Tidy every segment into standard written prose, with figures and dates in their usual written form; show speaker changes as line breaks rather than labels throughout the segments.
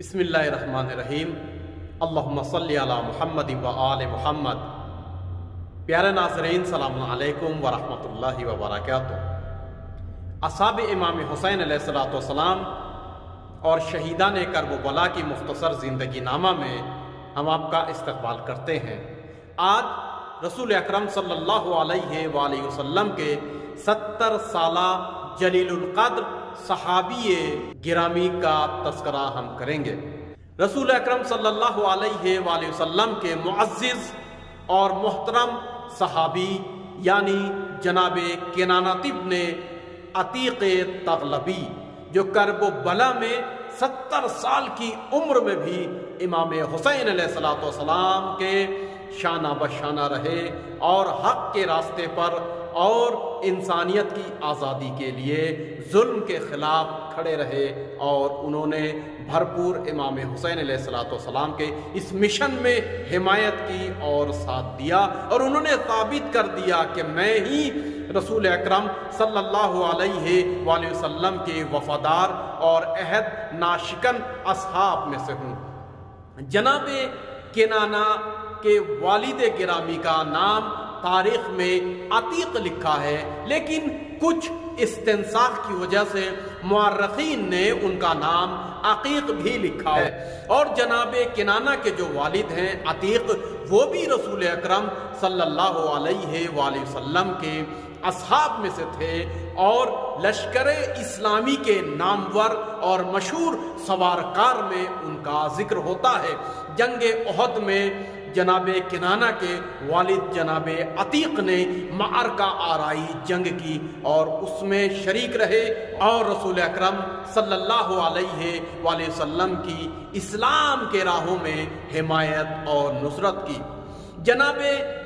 بسم اللہ الرحمن الرحیم۔ اللہم صلی علی محمد و آل محمد۔ پیارے ناظرین، السلام علیکم ورحمۃ اللہ وبرکاتہ۔ اصحاب امام حسین علیہ السلام اور شہیدان کربلا کی مختصر زندگی نامہ میں ہم آپ کا استقبال کرتے ہیں۔ آج رسول اکرم صلی اللہ علیہ وآلہ وسلم کے 70 سالہ جلیل القدر صحابی گرامی کا تذکرہ ہم کریں گے۔ رسول اکرم صلی اللہ علیہ وآلہ وسلم کے معزز اور محترم صحابی یعنی جناب کنانہ ابن عتیق تغلبی، جو کربلا میں 70 سال کی عمر میں بھی امام حسین علیہ السلام کے شانہ بشانہ رہے اور حق کے راستے پر اور انسانیت کی آزادی کے لیے ظلم کے خلاف کھڑے رہے، اور انہوں نے بھرپور امام حسین علیہ السلام کے اس مشن میں حمایت کی اور ساتھ دیا، اور انہوں نے ثابت کر دیا کہ میں ہی رسول اکرم صلی اللہ علیہ وآلہ وسلم کے وفادار اور عہد ناشکن اصحاب میں سے ہوں۔ جناب کنانہ کے والد گرامی کا نام تاریخ میں عتیق لکھا ہے، لیکن کچھ استنساخ کی وجہ سے مورخین نے ان کا نام عقیق بھی لکھا ہے، اور جناب کنانہ کے جو والد ہیں عتیق، وہ بھی رسول اکرم صلی اللہ علیہ وآلہ وسلم کے اصحاب میں سے تھے، اور لشکر اسلامی کے نامور اور مشہور سوارکار میں ان کا ذکر ہوتا ہے۔ جنگ احد میں جناب کنانہ کے والد جناب عتیق نے معرکہ آرائی جنگ کی اور اس میں شریک رہے، اور رسول اکرم صلی اللہ علیہ وآلہ وسلم کی اسلام کے راہوں میں حمایت اور نصرت کی۔ جناب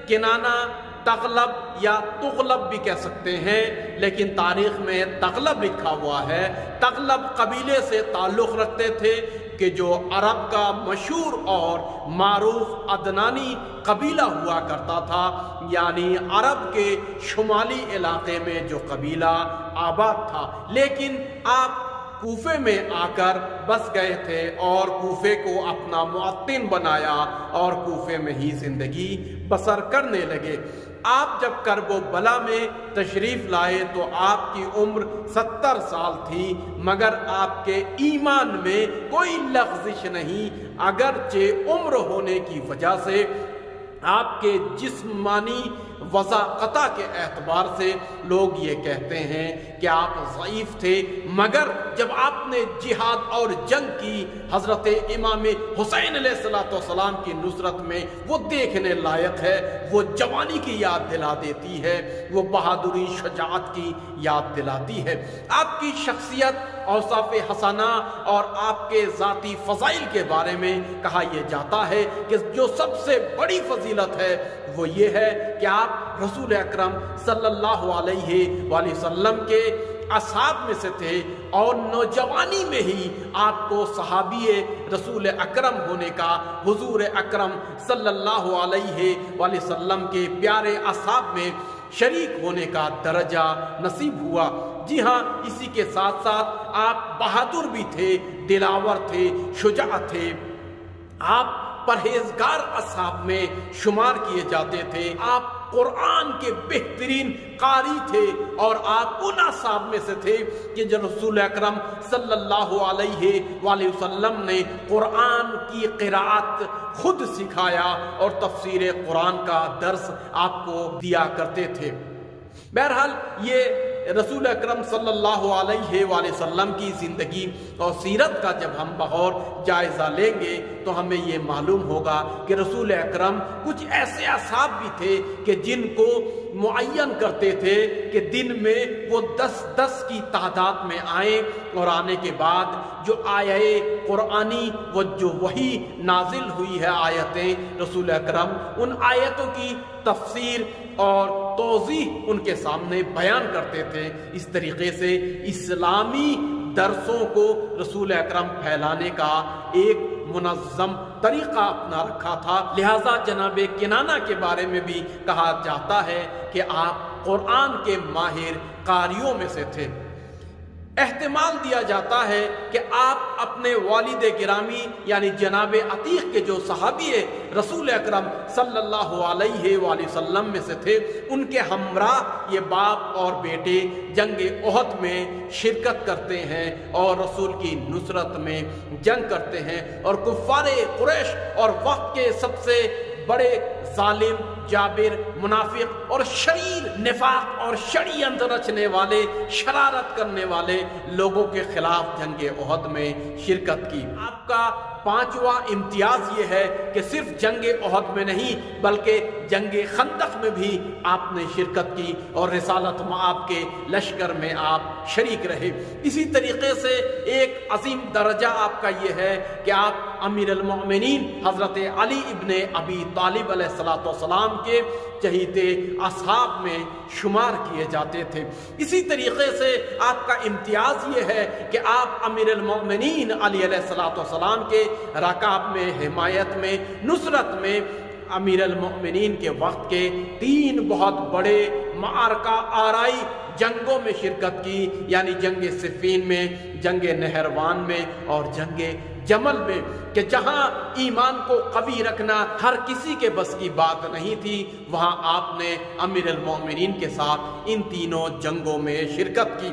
کنانہ تغلب یا تغلب بھی کہہ سکتے ہیں، لیکن تاریخ میں تغلب لکھا ہوا ہے۔ تغلب قبیلے سے تعلق رکھتے تھے کہ جو عرب کا مشہور اور معروف عدنانی قبیلہ ہوا کرتا تھا، یعنی عرب کے شمالی علاقے میں جو قبیلہ آباد تھا، لیکن آپ کوفے میں آ کر بس گئے تھے اور کوفے کو اپنا موطن بنایا اور کوفے میں ہی زندگی بسر کرنے لگے۔ آپ جب کربلا میں تشریف لائے تو آپ کی عمر 70 سال تھی، مگر آپ کے ایمان میں کوئی لغزش نہیں، اگرچہ عمر ہونے کی وجہ سے آپ کے جسمانی وضاقتہ کے اعتبار سے لوگ یہ کہتے ہیں کہ آپ ضعیف تھے، مگر جب آپ نے جہاد اور جنگ کی حضرت امام حسین علیہ السلام کی نصرت میں، وہ دیکھنے لائق ہے، وہ جوانی کی یاد دلا دیتی ہے، وہ بہادری شجاعت کی یاد دلاتی ہے۔ آپ کی شخصیت، اوصاف حسنہ اور آپ کے ذاتی فضائل کے بارے میں کہا یہ جاتا ہے کہ جو سب سے بڑی فضیلت ہے وہ یہ ہے کہ آپ رسول اکرم صلی اللہ علیہ وآلہ وسلم کے اصحاب میں سے تھے، اور نوجوانی میں ہی آپ کو صحابی رسول اکرم ہونے کا، حضور اکرم صلی اللہ علیہ وآلہ وسلم کے پیارے اصحاب میں شریک ہونے کا درجہ نصیب ہوا۔ جی ہاں، اسی کے ساتھ ساتھ آپ بہادر بھی تھے، دلاور تھے، شجاع تھے، آپ پرہیزگار اصحاب میں شمار کیے جاتے تھے، آپ قرآن کے بہترین قاری تھے، اور آپ ان اصحاب میں سے تھے کہ جو رسول اکرم صلی اللہ علیہ وآلہ وسلم نے قرآن کی قراءت خود سکھایا اور تفسیر قرآن کا درس آپ کو دیا کرتے تھے۔ بہرحال یہ رسول اکرم صلی اللہ علیہ وآلہ وسلم کی زندگی اور سیرت کا جب ہم بغور جائزہ لیں گے تو ہمیں یہ معلوم ہوگا کہ رسول اکرم کچھ ایسے اصحاب بھی تھے کہ جن کو معین کرتے تھے کہ دن میں وہ 10 کی تعداد میں آئیں، اور آنے کے بعد جو آیے قرآنی وہ جو وحی نازل ہوئی ہے آیتیں، رسول اکرم ان آیتوں کی تفسیر اور توضیح ان کے سامنے بیان کرتے تھے۔ اس طریقے سے اسلامی درسوں کو رسول اکرم پھیلانے کا ایک منظم طریقہ اپنا رکھا تھا، لہذا جناب کنانہ کے بارے میں بھی کہا جاتا ہے کہ آپ قرآن کے ماہر قاریوں میں سے تھے۔ احتمال دیا جاتا ہے کہ آپ اپنے والد گرامی یعنی جناب عتیق کے جو صحابی رسول اکرم صلی اللہ علیہ وآلہ وسلم میں سے تھے، ان کے ہمراہ یہ باپ اور بیٹے جنگ احد میں شرکت کرتے ہیں اور رسول کی نصرت میں جنگ کرتے ہیں، اور کفار قریش اور وقت کے سب سے بڑے ظالم، جابر، منافق اور شریر، نفاق اور شریعت رچنے والے، شرارت کرنے والے لوگوں کے خلاف جنگ احد میں شرکت کی۔ آپ کا پانچواں امتیاز یہ ہے کہ صرف جنگ احد میں نہیں بلکہ جنگ خندق میں بھی آپ نے شرکت کی اور رسالت مآب کے لشکر میں آپ شریک رہے۔ اسی طریقے سے ایک عظیم درجہ آپ کا یہ ہے کہ آپ امیر المؤمنین حضرت علی ابن ابی طالب علیہ السلام کے چہیتے اصحاب میں شمار کیے جاتے تھے۔ اسی طریقے سے آپ کا امتیاز یہ ہے کہ آپ امیر المؤمنین علی علیہ السلام کے رکاب میں، حمایت میں، نصرت میں امیر المؤمنین کے وقت کے 3 بہت بڑے معرکہ آرائی جنگوں میں شرکت کی، یعنی جنگ صفین میں، جنگ نہروان میں اور جنگ جمل میں، کہ جہاں ایمان کو قوی رکھنا ہر کسی کے بس کی بات نہیں تھی، وہاں آپ نے امیر المؤمنین کے ساتھ ان تینوں جنگوں میں شرکت کی۔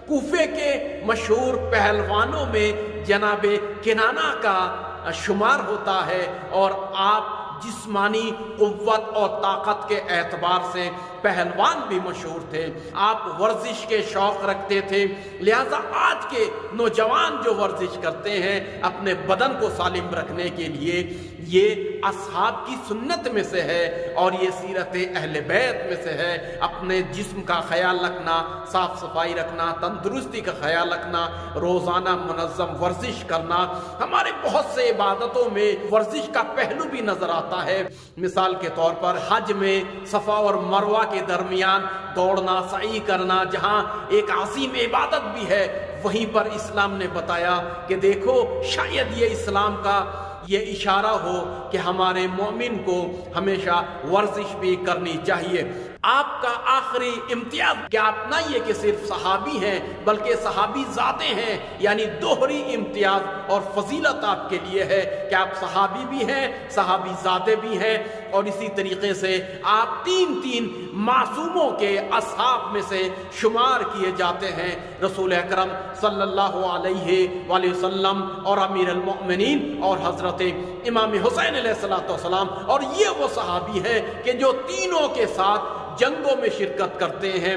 کوفے کے مشہور پہلوانوں میں جناب کنانہ کا شمار ہوتا ہے، اور آپ جسمانی قوت اور طاقت کے اعتبار سے پہلوان بھی مشہور تھے۔ آپ ورزش کے شوق رکھتے تھے، لہذا آج کے نوجوان جو ورزش کرتے ہیں اپنے بدن کو سالم رکھنے کے لیے، یہ اصحاب کی سنت میں سے ہے اور یہ سیرت اہل بیت میں سے ہے۔ اپنے جسم کا خیال رکھنا، صاف صفائی رکھنا، تندرستی کا خیال رکھنا، روزانہ منظم ورزش کرنا، ہمارے بہت سے عبادتوں میں ورزش کا پہلو بھی نظر آتا ہے۔ مثال کے طور پر حج میں صفا اور مروہ کے درمیان دوڑنا، سعی کرنا، جہاں ایک عظیم عبادت بھی ہے، وہیں پر اسلام نے بتایا کہ دیکھو شاید یہ اسلام کا یہ اشارہ ہو کہ ہمارے مومن کو ہمیشہ ورزش بھی کرنی چاہیے۔ آپ کا آخری امتیاز کہ آپ نہ یہ کہ صرف صحابی ہیں بلکہ صحابی ذاتے ہیں، یعنی دوہری امتیاز اور فضیلت آپ کے لیے ہے کہ آپ صحابی بھی ہیں، صحابی ذاتے بھی ہیں، اور اسی طریقے سے آپ 3 معصوموں کے اصحاب میں سے شمار کیے جاتے ہیں، رسول اکرم صلی اللہ علیہ وآلہ وسلم اور امیر المؤمنین اور حضرت امام حسین علیہ السلام، اور یہ وہ صحابی ہیں کہ جو تینوں کے ساتھ جنگوں میں شرکت کرتے ہیں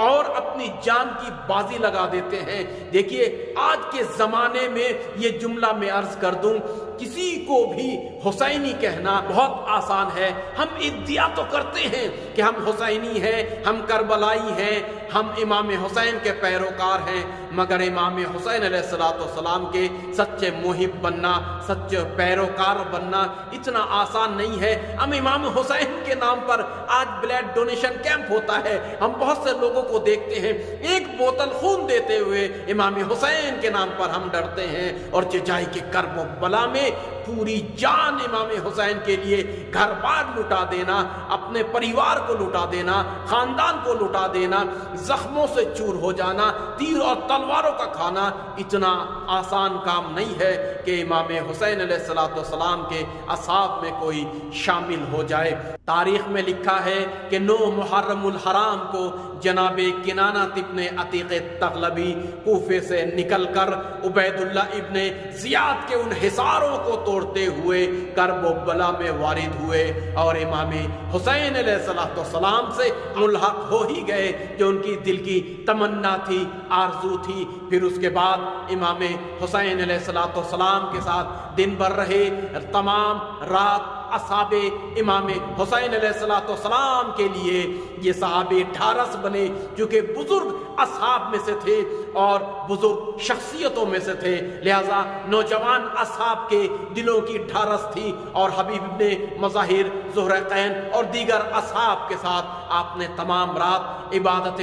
اور اپنی جان کی بازی لگا دیتے ہیں۔ دیکھیے آج کے زمانے میں یہ جملہ میں عرض کر دوں، کسی کو بھی حسینی کہنا بہت آسان ہے۔ ہم ادعا تو کرتے ہیں کہ ہم حسینی ہیں، ہم کربلائی ہیں، ہم امام حسین کے پیروکار ہیں، مگر امام حسین علیہ السلام کے سچے محب بننا، سچے پیروکار بننا اتنا آسان نہیں ہے۔ ہم امام حسین کے نام پر آج بلڈ ڈونیشن کیمپ ہوتا ہے، ہم بہت سے لوگوں کو دیکھتے ہیں ایک بوتل خون دیتے ہوئے امام حسین کے نام پر ہم ڈرتے ہیں، اور چچائی کے کرب و بلا میں پوری جان امام حسین کے لیے گھر بار لٹا دینا، اپنے پریوار کو لٹا دینا، خاندان کو لٹا دینا، زخموں سے چور ہو جانا، تیر اور تلواروں کا کھانا اتنا آسان کام نہیں ہے کہ امام حسین علیہ السلام کے اصحاب میں کوئی شامل ہو جائے۔ تاریخ میں لکھا ہے کہ 9 محرم الحرام کو جناب کنانہ ابن عتیق تغلبی کوفے سے نکل کر عبید اللہ ابن زیاد کے ان حصاروں کو توڑتے ہوئے کرب و بلا میں وارد ہوئے اور امام حسین علیہ السلام سے ملحق ہو ہی گئے، جو ان کی دل کی تمنا تھی، آرزو تھی۔ پھر اس کے بعد امام حسین علیہ السلام کے ساتھ دن بھر رہے، تمام رات اصحاب امام حسین علیہ السلام کے لیے یہ صحابی ڈھارس بنے، کیونکہ بزرگ اصحاب میں سے تھے اور بزرگ شخصیتوں میں سے تھے، لہذا نوجوان اصحاب کے دلوں کی ڈھارس تھی، اور حبیب ابن مظاہر، زہرقین اور دیگر اصحاب کے ساتھ آپ نے تمام رات عبادت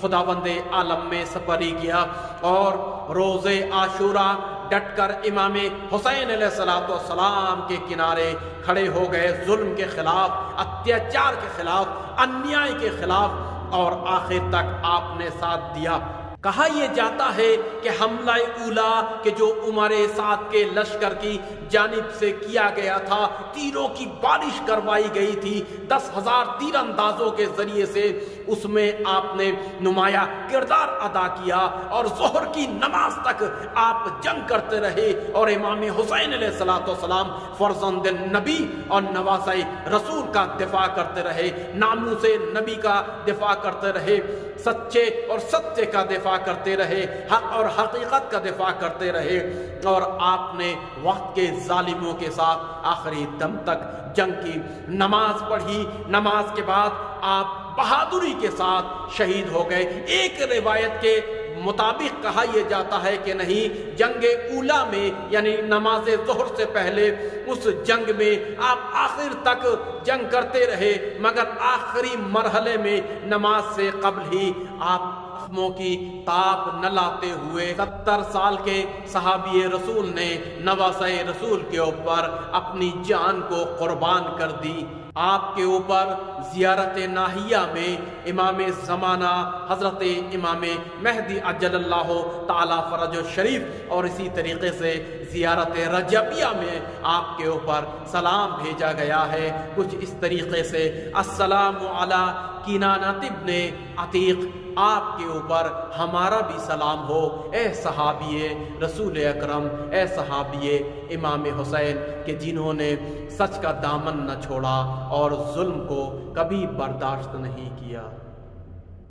خداوند عالم میں سپری کیا، اور روز عاشورہ ڈٹ کر امام حسین علیہ السلام کے کنارے کھڑے ہو گئے، ظلم کے خلاف، اتیاچار کے خلاف، انیائی کے خلاف، اور آخر تک آپ نے ساتھ دیا۔ کہا یہ جاتا ہے کہ حملہ اولا کہ جو عمر سعد کے لشکر کی جانب سے کیا گیا تھا، تیروں کی بارش کروائی گئی تھی 10,000 تیر اندازوں کے ذریعے سے، اس میں آپ نے نمایاں کردار ادا کیا اور ظہر کی نماز تک آپ جنگ کرتے رہے اور امام حسین علیہ السلام فرزند نبی اور نواسہ رسول کا دفاع کرتے رہے، ناموس نبی کا دفاع کرتے رہے، سچے اور ستیہ کا دفاع کرتے رہے، حق اور حقیقت کا دفاع کرتے رہے، اور آپ نے وقت کے ظالموں کے ساتھ آخری دم تک جنگ کی، نماز پڑھی، نماز کے بعد آپ بہادری کے ساتھ شہید ہو گئے۔ ایک روایت کے مطابق کہا یہ جاتا ہے کہ نہیں، جنگ اولا میں یعنی نماز ظہر سے پہلے اس جنگ میں آپ آخر تک جنگ کرتے رہے، مگر آخری مرحلے میں نماز سے قبل ہی آپ زخموں کی تاب نہ لاتے ہوئے 70 سال کے صحابی رسول نے نواسہ رسول کے اوپر اپنی جان کو قربان کر دی۔ آپ کے اوپر زیارت ناہیہ میں امام زمانہ حضرت امام مہدی عجل اللہ تعالی فرج شریف اور اسی طریقے سے زیارت رجبیہ میں آپ کے اوپر سلام بھیجا گیا ہے، کچھ اس طریقے سے السلام علی کنانۃ ابن عتیق، آپ کے اوپر ہمارا بھی سلام ہو اے صحابی رسول اکرم، اے صحابی امام حسین کہ جنہوں نے سچ کا دامن نہ چھوڑا اور ظلم کو کبھی برداشت نہیں کیا۔